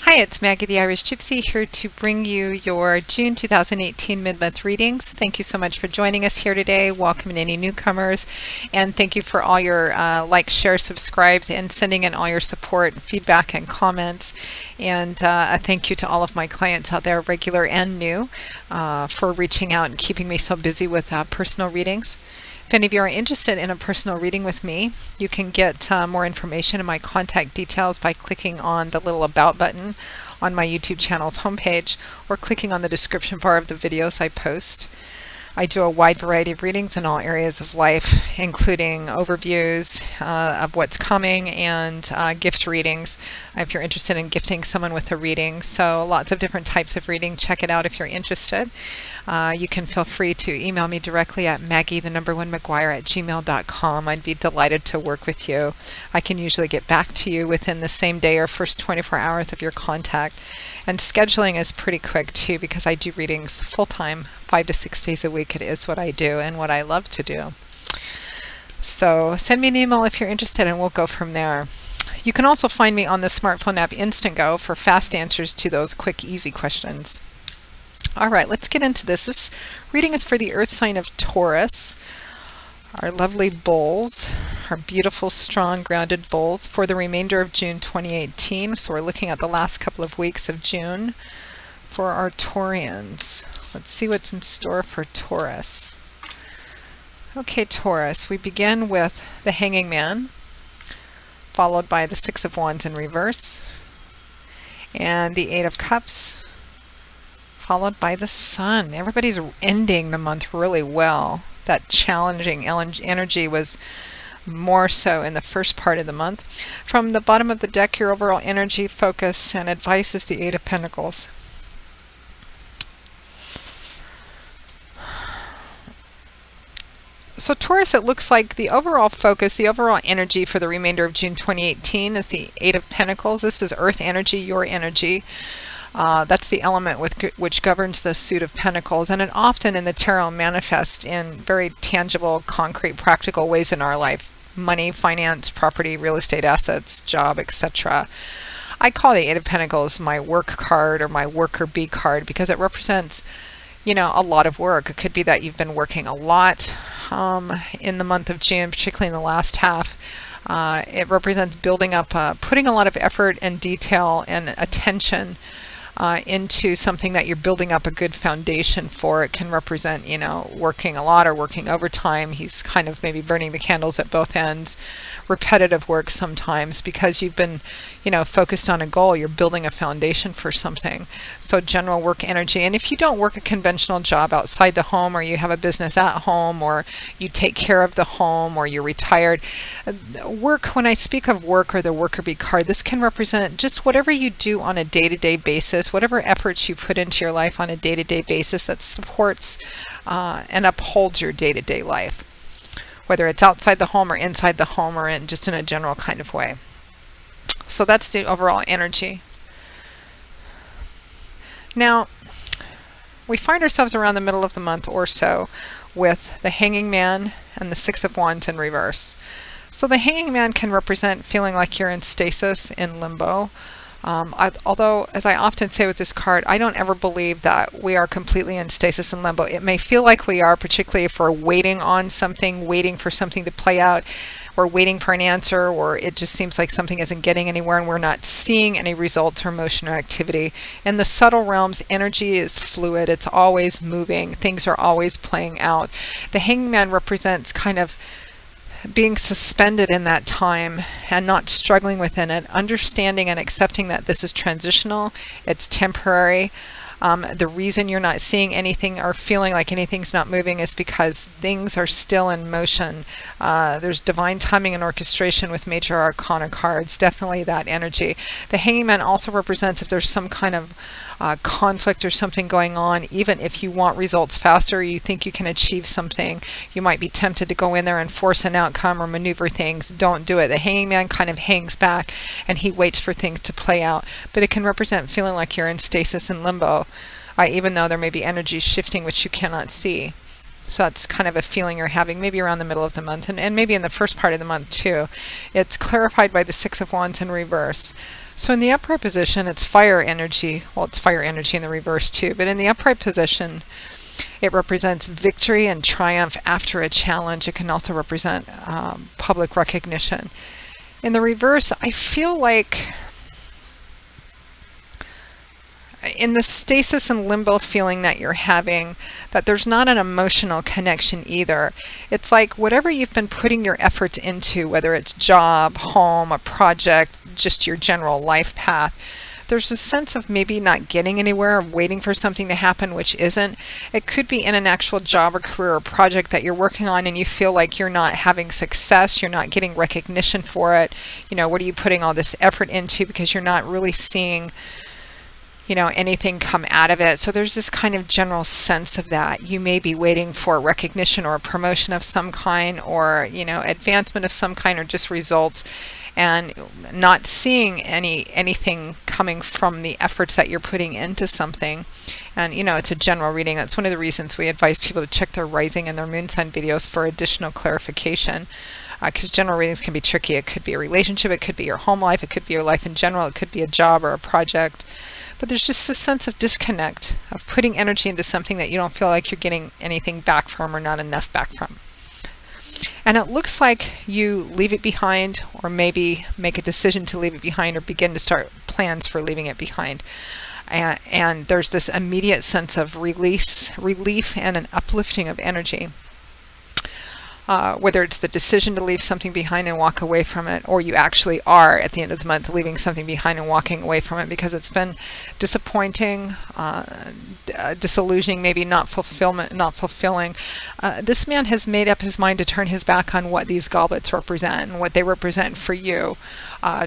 Hi, it's Maggie the Irish Gypsy here to bring you your June 2018 mid-month readings. Thank you so much for joining us here today. Welcome in any newcomers, and thank you for all your likes, shares, subscribes, and sending in all your support, feedback, and comments. And a thank you to all of my clients out there, regular and new, for reaching out and keeping me so busy with personal readings. If any of you are interested in a personal reading with me, you can get more information and my contact details by clicking on the little About button on my YouTube channel's homepage or clicking on the description bar of the videos I post. I do a wide variety of readings in all areas of life, including overviews of what's coming and gift readings if you're interested in gifting someone with a reading. So lots of different types of reading. Check it out if you're interested. You can feel free to email me directly at maggie1mcguire@gmail.com. I'd be delighted to work with you. I can usually get back to you within the same day or first 24 hours of your contact. And scheduling is pretty quick too, because I do readings full-time, 5 to 6 days a week. It is what I do and what I love to do. So send me an email if you're interested and we'll go from there. You can also find me on the smartphone app Instantgo for fast answers to those quick, easy questions. All right, let's get into this. This reading is for the earth sign of Taurus. Our lovely bulls, our beautiful, strong, grounded bulls for the remainder of June 2018. So we're looking at the last couple of weeks of June for our Taurians. Let's see what's in store for Taurus. Okay, Taurus, we begin with the Hanging Man, followed by the Six of Wands in reverse, and the Eight of Cups, followed by the Sun. Everybody's ending the month really well. That challenging energy was more so in the first part of the month. From the bottom of the deck, your overall energy, focus, and advice is the Eight of Pentacles. So Taurus, it looks like the overall focus, the overall energy for the remainder of June 2018 is the Eight of Pentacles. This is earth energy, your energy. That's the element which governs the suit of pentacles, and it often in the tarot manifests in very tangible, concrete, practical ways in our life. Money, finance, property, real estate assets, job, etc. I call the Eight of Pentacles my work card or my worker bee card because it represents, you know, a lot of work. It could be that you've been working a lot in the month of June, particularly in the last half. It represents building up, putting a lot of effort and detail and attention into something that you're building up a good foundation for. It can represent, you know, working a lot or working overtime. He's kind of maybe burning the candles at both ends. Repetitive work sometimes because you've been, you know, focused on a goal. You're building a foundation for something. So general work energy. And if you don't work a conventional job outside the home, or you have a business at home, or you take care of the home, or you're retired, work, when I speak of work or the worker bee card, this can represent just whatever you do on a day-to-day basis, whatever efforts you put into your life on a day-to-day basis that supports and upholds your day-to-day life, whether it's outside the home or inside the home or just in a general kind of way. So that's the overall energy. Now, we find ourselves around the middle of the month or so with the Hanging Man and the Six of Wands in reverse. So the Hanging Man can represent feeling like you're in stasis, in limbo. Although, as I often say with this card, I don't ever believe that we are completely in stasis and limbo. It may feel like we are, particularly if we're waiting on something, waiting for something to play out. We're waiting for an answer, or it just seems like something isn't getting anywhere and we're not seeing any results or motion or activity. In the subtle realms, energy is fluid. It's always moving. Things are always playing out. The Hanging Man represents kind of being suspended in that time and not struggling within it, understanding and accepting that this is transitional, it's temporary. The reason you're not seeing anything or feeling like anything's not moving is because things are still in motion. There's divine timing and orchestration with major arcana cards, definitely that energy. The Hanging Man also represents if there's some kind of conflict or something going on, even if you want results faster, you think you can achieve something, you might be tempted to go in there and force an outcome or maneuver things. Don't do it. The Hanging Man kind of hangs back and he waits for things to play out, but it can represent feeling like you're in stasis and limbo, even though there may be energy shifting which you cannot see. So that's kind of a feeling you're having maybe around the middle of the month, and maybe in the first part of the month too. It's clarified by the Six of Wands in reverse. So in the upright position, it's fire energy. Well, it's fire energy in the reverse too, but in the upright position, it represents victory and triumph after a challenge. It can also represent public recognition. In the reverse, I feel like in the stasis and limbo feeling that you're having, that there's not an emotional connection either. It's like whatever you've been putting your efforts into, whether it's job, home, a project, just your general life path, there's a sense of maybe not getting anywhere, waiting for something to happen, which isn't. It could be in an actual job or career or project that you're working on and you feel like you're not having success, you're not getting recognition for it. You know, what are you putting all this effort into, because you're not really seeing, you know, anything come out of it. So there's this kind of general sense of that. You may be waiting for recognition or a promotion of some kind, or, you know, advancement of some kind, or just results, and not seeing anything coming from the efforts that you're putting into something. And, you know, it's a general reading. That's one of the reasons we advise people to check their rising and their moon sign videos for additional clarification. Because general readings can be tricky. It could be a relationship, it could be your home life, it could be your life in general, it could be a job or a project. But there's just a sense of disconnect, of putting energy into something that you don't feel like you're getting anything back from, or not enough back from. And it looks like you leave it behind, or maybe make a decision to leave it behind, or begin to start plans for leaving it behind. And there's this immediate sense of relief, and an uplifting of energy. Whether it's the decision to leave something behind and walk away from it, or you actually are at the end of the month leaving something behind and walking away from it because it's been disappointing, disillusioning, maybe not fulfilling. This man has made up his mind to turn his back on what these goblets represent and what they represent for you,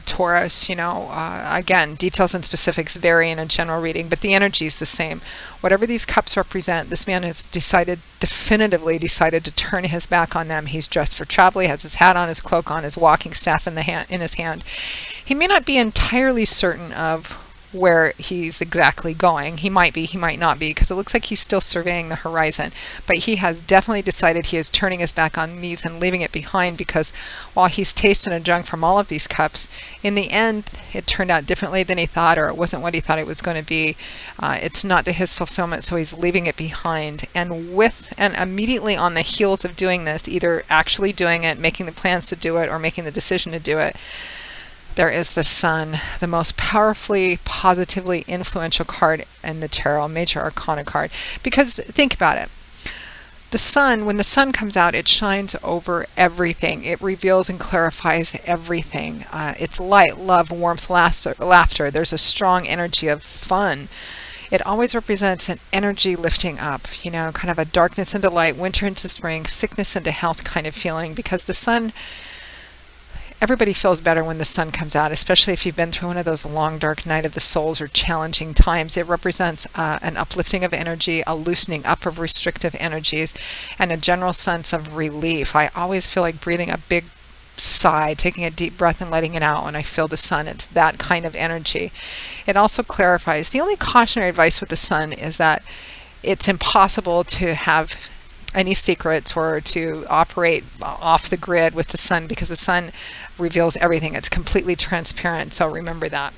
Taurus. You know, again, details and specifics vary in a general reading, but the energy is the same. Whatever these cups represent, this man has definitively decided to turn his back on them. He's dressed for travel. He has his hat on, his cloak on, his walking staff in his hand. He may not be entirely certain of where he's exactly going. He might be, he might not be, because it looks like he's still surveying the horizon. But he has definitely decided he is turning his back on these and leaving it behind, because while he's tasted and drunk from all of these cups, in the end it turned out differently than he thought, or it wasn't what he thought it was going to be. It's not to his fulfillment, so he's leaving it behind. And immediately on the heels of doing this, either actually doing it, making the plans to do it, or making the decision to do it, there is the Sun, the most powerfully, positively influential card in the tarot, major arcana card. Because think about it. The Sun, when the Sun comes out, it shines over everything. It reveals and clarifies everything. It's light, love, warmth, laughter. There's a strong energy of fun. It always represents an energy lifting up, you know, kind of a darkness into light, winter into spring, sickness into health kind of feeling. Because the Sun, everybody feels better when the Sun comes out, especially if you've been through one of those long, dark night of the souls or challenging times. It represents an uplifting of energy, a loosening up of restrictive energies, and a general sense of relief. I always feel like breathing a big sigh, taking a deep breath and letting it out when I feel the Sun. It's that kind of energy. It also clarifies. The only cautionary advice with the Sun is that it's impossible to have any secrets or to operate off the grid with the Sun, because the Sun reveals everything. It's completely transparent, so remember that.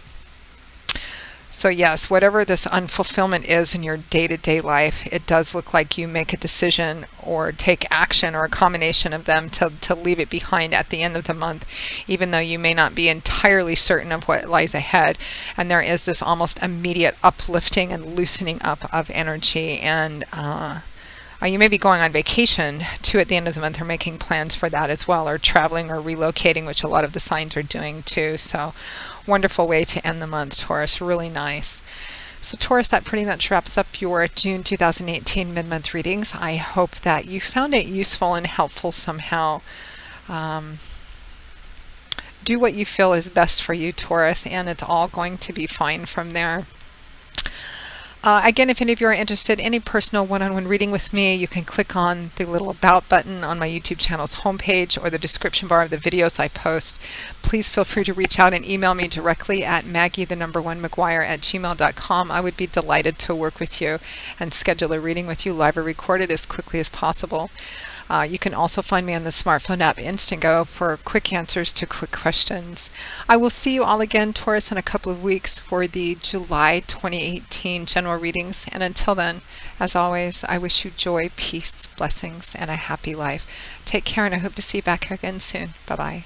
So yes, whatever this unfulfillment is in your day-to-day life, it does look like you make a decision or take action, or a combination of them, to leave it behind at the end of the month, even though you may not be entirely certain of what lies ahead. And there is this almost immediate uplifting and loosening up of energy. And you may be going on vacation too at the end of the month, or making plans for that as well, or traveling or relocating, which a lot of the signs are doing too. So wonderful way to end the month, Taurus. Really nice. So Taurus, that pretty much wraps up your June 2018 mid-month readings. I hope that you found it useful and helpful somehow. Do what you feel is best for you, Taurus, and it's all going to be fine from there. Again, if any of you are interested in any personal one-on-one reading with me, you can click on the little About button on my YouTube channel's homepage or the description bar of the videos I post. Please feel free to reach out and email me directly at maggie1mcguire@gmail.com. I would be delighted to work with you and schedule a reading with you, live or recorded, as quickly as possible. You can also find me on the smartphone app Instantgo for quick answers to quick questions. I will see you all again, Taurus, in a couple of weeks for the July 2018 general readings. And until then, as always, I wish you joy, peace, blessings, and a happy life. Take care, and I hope to see you back here again soon. Bye-bye.